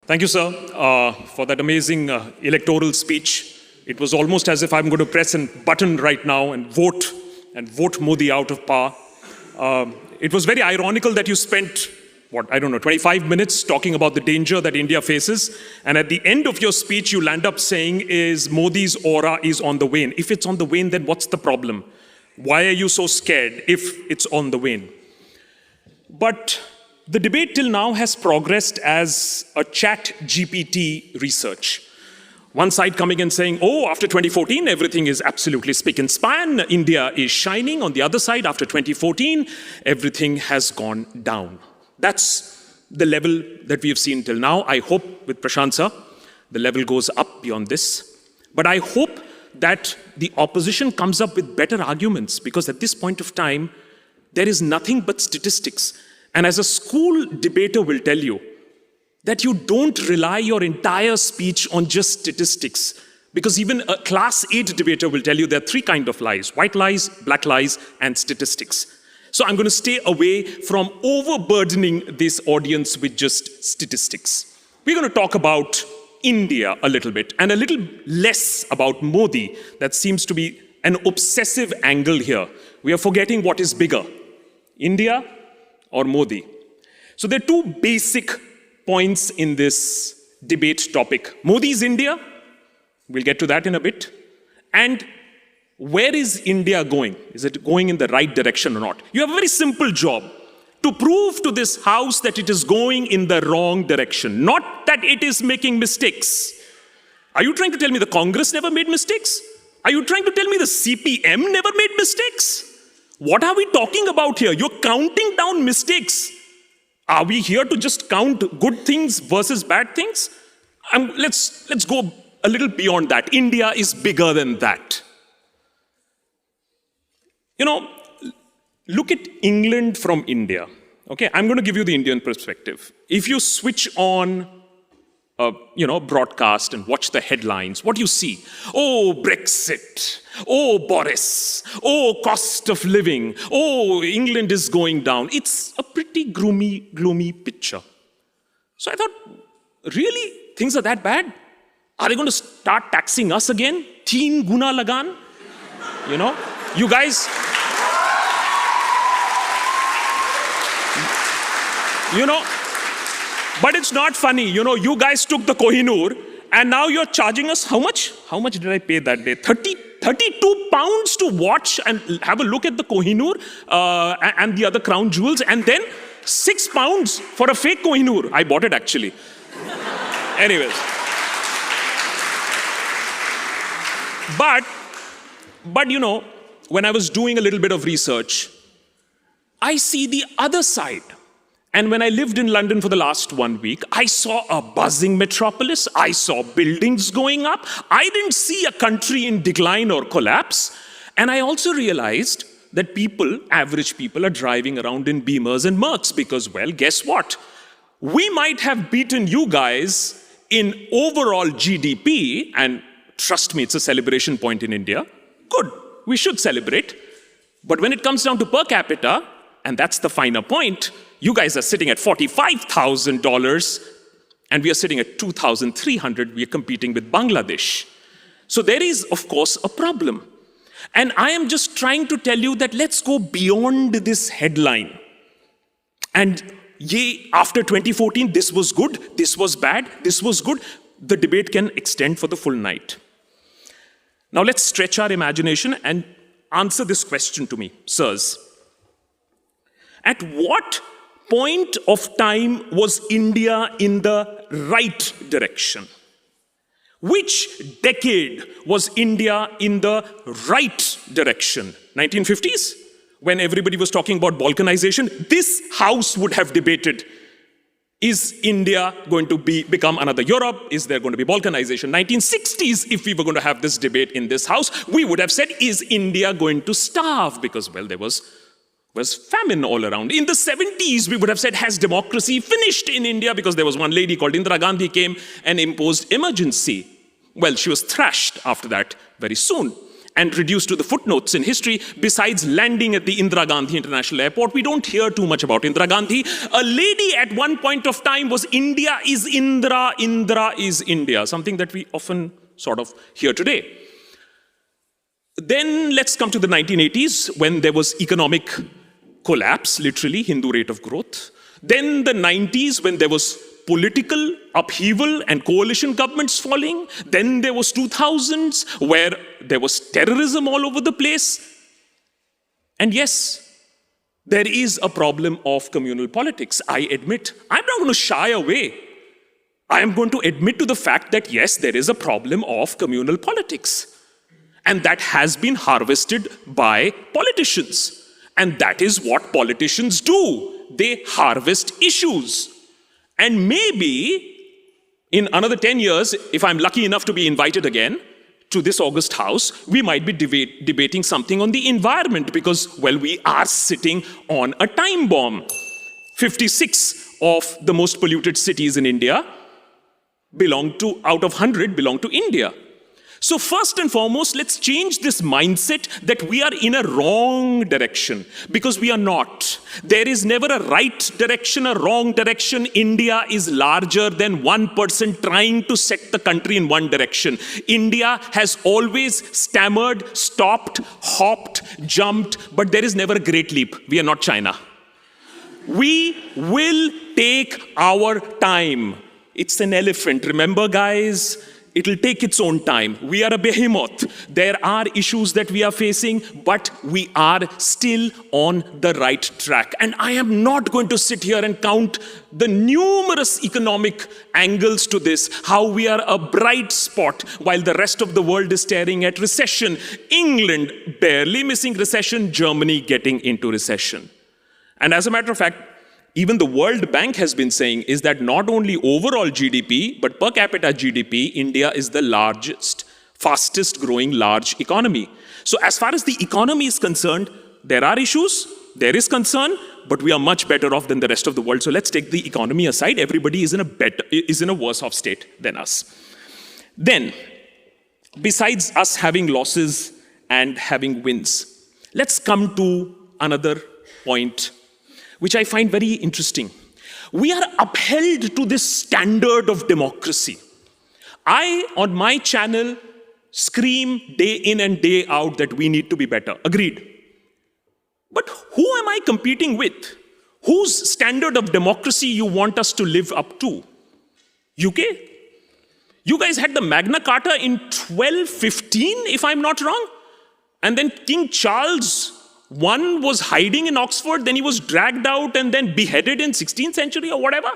Thank you, sir, for that amazing electoral speech. It was almost as if I'm going to press a button right now and vote Modi out of power. It was very ironical that you spent, 25 minutes talking about the danger that India faces. And at the end of your speech, you land up saying is Modi's aura is on the wane. If it's on the wane, then what's the problem? Why are you so scared if it's on the wane? But the debate till now has progressed as a ChatGPT research. One side coming and saying, oh, after 2014, everything is absolutely spick and span. India is shining. On the other side, after 2014, everything has gone down. That's the level that we have seen till now. I hope with Prashant sir, the level goes up beyond this. But I hope that the opposition comes up with better arguments, because at this point of time, there is nothing but statistics. And as a school debater will tell you, that you don't rely your entire speech on just statistics. Because even a class 8 debater will tell you there are three kinds of lies: white lies, black lies, and statistics. So I'm going to stay away from overburdening this audience with just statistics. We're going to talk about India a little bit, and a little less about Modi. That seems to be an obsessive angle here. We are forgetting what is bigger, India or Modi. So there are two basic points in this debate topic. Modi's India, we'll get to that in a bit. And where is India going? Is it going in the right direction or not? You have a very simple job: to prove to this house that it is going in the wrong direction, not that it is making mistakes. Are you trying to tell me the Congress never made mistakes? Are you trying to tell me the CPM never made mistakes? What are we talking about here? You're counting down mistakes. Are we here to just count good things versus bad things? Let's go a little beyond that. India is bigger than that. You know, look at England from India. Okay, I'm going to give you the Indian perspective. If you switch on broadcast and watch the headlines, what do you see? Oh, Brexit. Oh, Boris. Oh, cost of living. Oh, England is going down. It's a pretty gloomy picture. So I thought, really? Things are that bad? Are they going to start taxing us again? Teen guna lagan? You guys... But it's not funny. You guys took the Kohinoor and now you're charging us how much? How much did I pay that day? 32 pounds to watch and have a look at the Kohinoor and the other crown jewels, and then 6 pounds for a fake Kohinoor. I bought it actually. Anyways. But when I was doing a little bit of research, I see the other side. And when I lived in London for the last 1 week, I saw a buzzing metropolis. I saw buildings going up. I didn't see a country in decline or collapse. And I also realized that average people, are driving around in Beamers and Mercs because, well, guess what? We might have beaten you guys in overall GDP, and trust me, it's a celebration point in India. Good, we should celebrate. But when it comes down to per capita, and that's the finer point, you guys are sitting at $45,000 and we are sitting at 2,300. We are competing with Bangladesh. So there is, of course, a problem. And I am just trying to tell you that let's go beyond this headline. And after 2014, this was good, this was bad, this was good. The debate can extend for the full night. Now let's stretch our imagination and answer this question to me, sirs. At what point of time was India in the right direction? Which decade was India in the right direction? 1950s? When everybody was talking about balkanization, this house would have debated, is India going to become another Europe? Is there going to be balkanization? 1960s, if we were going to have this debate in this house, we would have said, is India going to starve? Because, well, there was famine all around. In the 70s, we would have said, has democracy finished in India? Because there was one lady called Indira Gandhi came and imposed emergency. Well, she was thrashed after that very soon. and reduced to the footnotes in history. Besides landing at the Indira Gandhi International Airport, we don't hear too much about Indira Gandhi. A lady at one point of time was India is Indra, Indra is India, something that we often sort of hear today. Then let's come to the 1980s when there was economic collapse, literally, Hindu rate of growth. Then the 90s when there was political upheaval and coalition governments falling. Then there was 2000s where there was terrorism all over the place. And yes, there is a problem of communal politics, I admit. I'm not going to shy away. I am going to admit to the fact that yes, there is a problem of communal politics. And that has been harvested by politicians. And that is what politicians do. They harvest issues. And maybe in another 10 years, if I'm lucky enough to be invited again to this August House, we might be debating something on the environment because, well, we are sitting on a time bomb. 56 of the most polluted cities in India out of 100 belong to India. So first and foremost, let's change this mindset that we are in a wrong direction, because we are not. There is never a right direction, a wrong direction. India is larger than one person trying to set the country in one direction. India has always stammered, stopped, hopped, jumped, but there is never a great leap. We are not China. We will take our time. It's an elephant. Remember, guys? It'll take its own time. We are a behemoth. There are issues that we are facing, but we are still on the right track. And I am not going to sit here and count the numerous economic angles to this, how we are a bright spot while the rest of the world is staring at recession. England barely missing recession, Germany getting into recession. And as a matter of fact, even the World Bank has been saying is that not only overall GDP, but per capita GDP, India is the largest, fastest growing large economy. So as far as the economy is concerned, there are issues, there is concern, but we are much better off than the rest of the world. So let's take the economy aside. Everybody is in a worse off state than us. Then, besides us having losses and having wins, let's come to another point which I find very interesting. We are upheld to this standard of democracy. I, on my channel, scream day in and day out that we need to be better. Agreed. But who am I competing with? Whose standard of democracy you want us to live up to? UK? You guys had the Magna Carta in 1215, if I'm not wrong? And then King Charles I was hiding in Oxford, then he was dragged out and then beheaded in 16th century or whatever.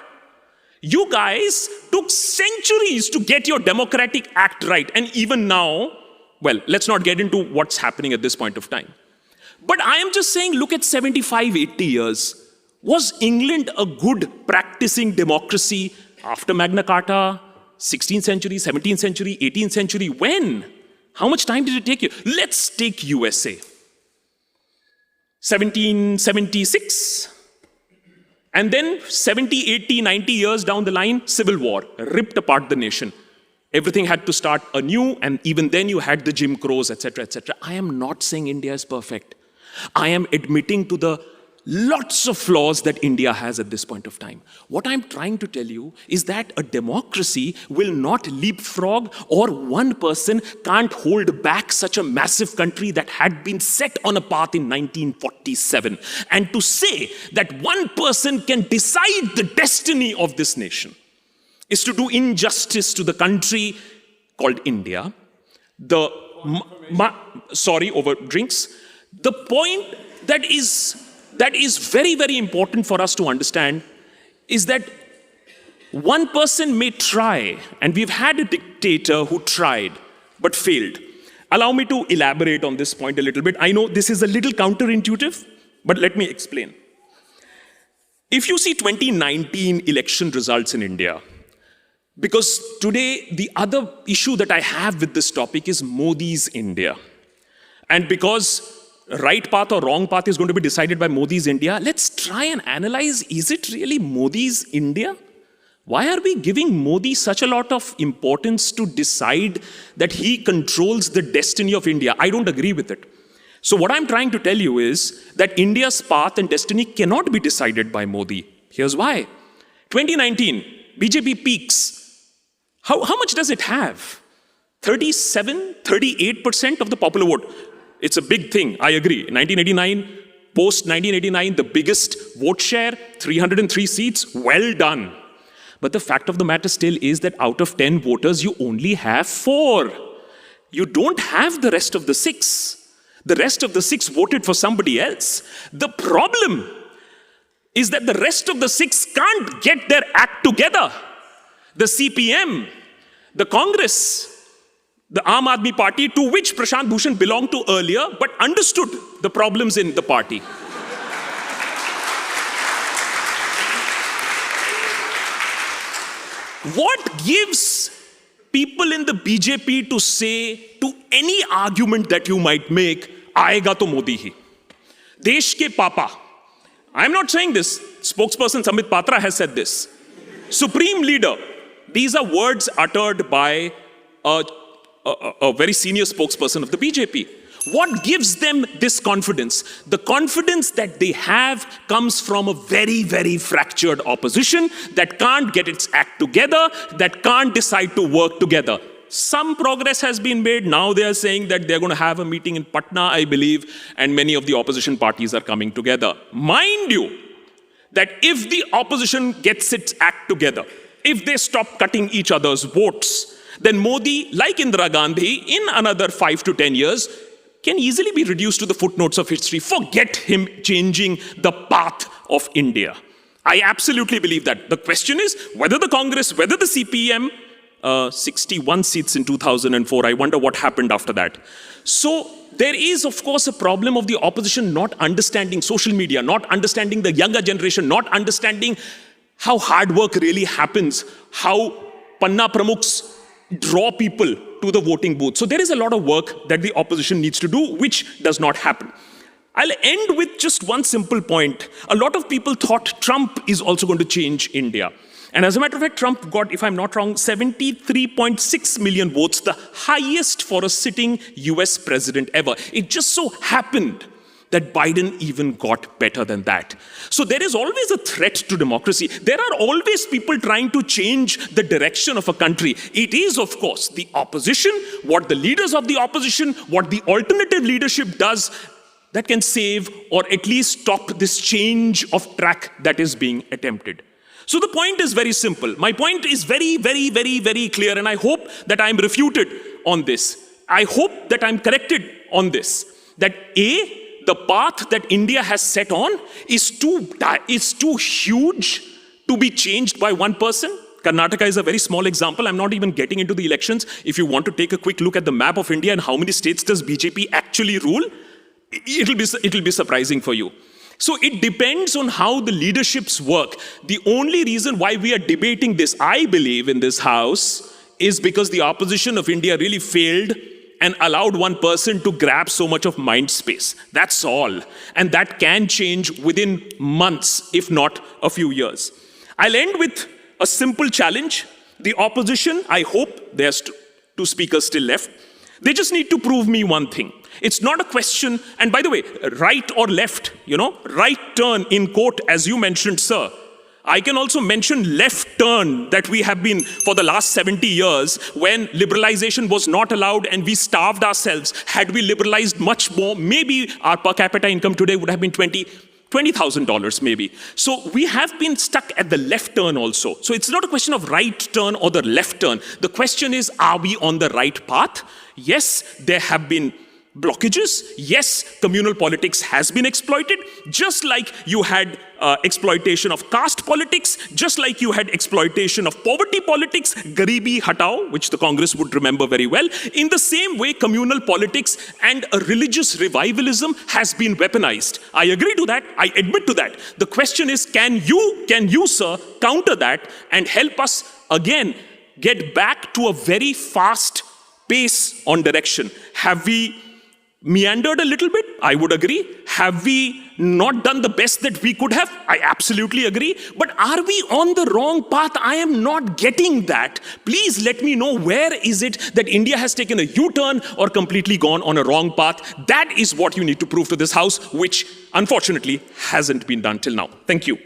You guys took centuries to get your Democratic Act right. And even now, well, let's not get into what's happening at this point of time. But I am just saying, look at 75, 80 years. Was England a good practicing democracy after Magna Carta, 16th century, 17th century, 18th century? When? How much time did it take you? Let's take USA. 1776, and then 70, 80, 90 years down the line, civil war, ripped apart the nation. Everything had to start anew, and even then you had the Jim Crows, etc., etc. I am not saying India is perfect. I am admitting to the lots of flaws that India has at this point of time. What I'm trying to tell you is that a democracy will not leapfrog, or one person can't hold back such a massive country that had been set on a path in 1947. And to say that one person can decide the destiny of this nation is to do injustice to the country called India. Over drinks. The point that is very, very important for us to understand is that one person may try, and we've had a dictator who tried but failed. Allow me to elaborate on this point a little bit. I know this is a little counterintuitive, but let me explain. If you see 2019 election results in India, because today the other issue that I have with this topic is Modi's India. And because right path or wrong path is going to be decided by Modi's India, let's try and analyze, is it really Modi's India? Why are we giving Modi such a lot of importance to decide that he controls the destiny of India? I don't agree with it. So what I'm trying to tell you is that India's path and destiny cannot be decided by Modi. Here's why. 2019, BJP peaks. How much does it have? 37, 38% of the popular vote. It's a big thing, I agree. 1989, post 1989, the biggest vote share, 303 seats, well done. But the fact of the matter still is that out of 10 voters, you only have 4. You don't have the rest of the 6. The rest of the 6 voted for somebody else. The problem is that the rest of the 6 can't get their act together. The CPM, the Congress, the Aam Aadmi Party, to which Prashant Bhushan belonged to earlier, but understood the problems in the party. What gives people in the BJP to say to any argument that you might make, aayega to Modi hi? Desh ke papa. I'm not saying this. Spokesperson Sambit Patra has said this. Supreme leader. These are words uttered by a very senior spokesperson of the BJP. What gives them this confidence? The confidence that they have comes from a very, very fractured opposition that can't get its act together, that can't decide to work together. Some progress has been made. Now they are saying that they're going to have a meeting in Patna, I believe, and many of the opposition parties are coming together. Mind you, that if the opposition gets its act together, if they stop cutting each other's votes, then Modi, like Indira Gandhi, in another 5 to 10 years, can easily be reduced to the footnotes of history. Forget him changing the path of India. I absolutely believe that. The question is whether the Congress, whether the CPM, 61 seats in 2004, I wonder what happened after that. So there is, of course, a problem of the opposition not understanding social media, not understanding the younger generation, not understanding how hard work really happens, how Panna Pramukhs draw people to the voting booth. So there is a lot of work that the opposition needs to do, which does not happen. I'll end with just one simple point. A lot of people thought Trump is also going to change India. And as a matter of fact, Trump got, if I'm not wrong, 73.6 million votes, the highest for a sitting US president ever. It just so happened that Biden even got better than that. So there is always a threat to democracy. There are always people trying to change the direction of a country. It is, of course, the opposition, what the leaders of the opposition, what the alternative leadership does that can save or at least stop this change of track that is being attempted. So the point is very simple. My point is very, very, very, very clear, and I hope that I'm refuted on this. I hope that I'm corrected on this. That A, the path that India has set on is too huge to be changed by one person. Karnataka is a very small example. I'm not even getting into the elections. If you want to take a quick look at the map of India and how many states does BJP actually rule, it'll be surprising for you. So it depends on how the leaderships work. The only reason why we are debating this, I believe, in this house is because the opposition of India really failed and allowed one person to grab so much of mind space. That's all. And that can change within months, if not a few years. I'll end with a simple challenge. The opposition, I hope, there's 2 speakers still left, they just need to prove me one thing. It's not a question, and by the way, right or left, right turn in quote, as you mentioned, sir. I can also mention left turn that we have been for the last 70 years when liberalization was not allowed and we starved ourselves. Had we liberalized much more, maybe our per capita income today would have been $20,000 maybe. So we have been stuck at the left turn also. So it's not a question of right turn or the left turn. The question is, are we on the right path? Yes, there have been blockages. Yes, communal politics has been exploited, just like you had exploitation of caste politics, just like you had exploitation of poverty politics, Garibi Hatao, which the Congress would remember very well. In the same way, communal politics and a religious revivalism has been weaponized. I agree to that. I admit to that. The question is, can you, sir, counter that and help us again get back to a very fast pace on direction? Have we meandered a little bit? I would agree. Have we not done the best that we could have? I absolutely agree. But are we on the wrong path? I am not getting that. Please let me know, where is it that India has taken a U-turn or completely gone on a wrong path? That is what you need to prove to this House, which unfortunately hasn't been done till now. Thank you.